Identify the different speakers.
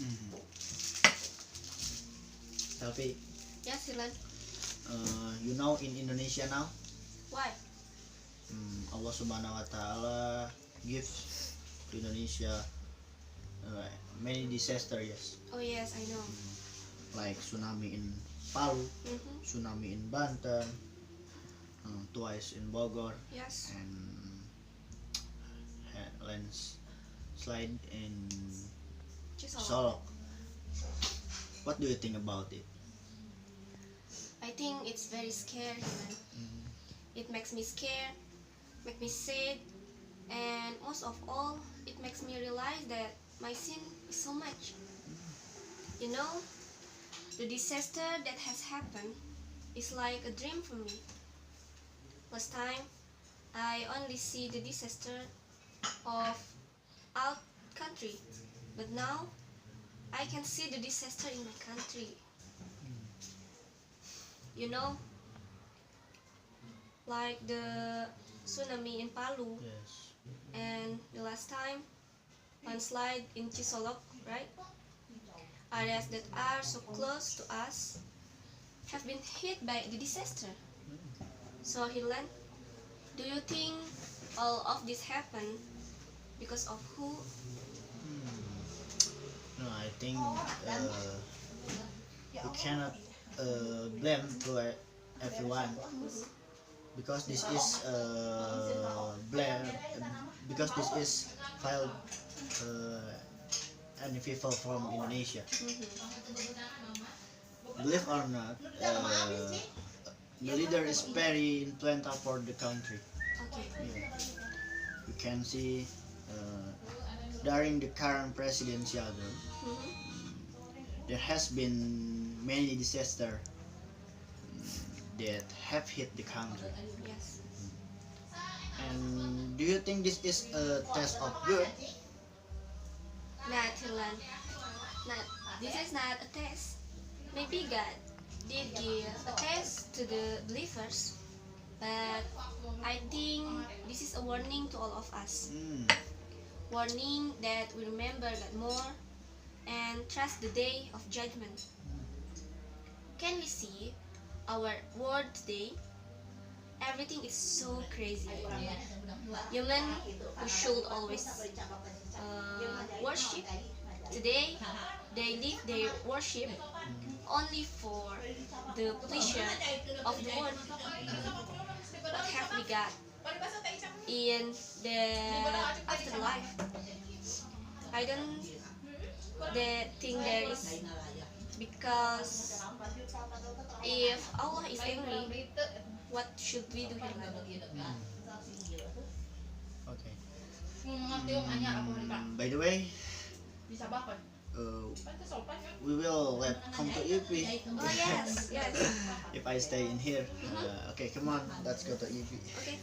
Speaker 1: Mhm. Tapi,
Speaker 2: Yes, Silan.
Speaker 1: you know in Indonesia now,
Speaker 2: Why?
Speaker 1: Allah Subhanahu Wa Taala gives to Indonesia many disaster, yes,
Speaker 2: Oh yes, I know.
Speaker 1: like tsunami in Palu,
Speaker 2: Mm-hmm.
Speaker 1: tsunami in Banten, twice in Bogor,
Speaker 2: Yes.
Speaker 1: and landslide in
Speaker 2: Just all.
Speaker 1: Solok. What do you think about it?
Speaker 2: I think it's very scary, man. It makes me scared, make me sad, and most of all, it makes me realize that my sin is so much. You know, the disaster that has happened is like a dream for me. Last time, I only see the disaster of out country, but now I can see the disaster in my country. You know, like the tsunami in Palu,
Speaker 1: Yes.
Speaker 2: and the last time landslide in Chisolok, right? Areas that are so close to us have been hit by the disaster. So, Hilan, do you think all of this happened because of who?
Speaker 1: No, I think we cannot blame to everyone, because this is blame, because this is filed any people from Indonesia. Believe or not, the leader is very influential for the country.
Speaker 2: Okay.
Speaker 1: Yeah. You can see during the current presidential term, there has been many disasters that have hit the country.
Speaker 2: Yes.
Speaker 1: And do you think this is a test of good?
Speaker 2: Not Hilan. Not. This is not a test. Maybe God did give a test to the believers, but I think this is a warning to all of us. Warning that we remember God more and trust the day of judgment. Can we see our world today? Everything is so crazy. Human who should always worship, today they leave their worship only for the pleasure of the world. What have we got in the afterlife? I don't think there is, because if Allah is angry, what should we do here?
Speaker 1: Okay. By the way, we will let come to EP.
Speaker 2: Oh yes, yes.
Speaker 1: If I stay in here. Okay, come on, let's go to EP.
Speaker 2: Okay.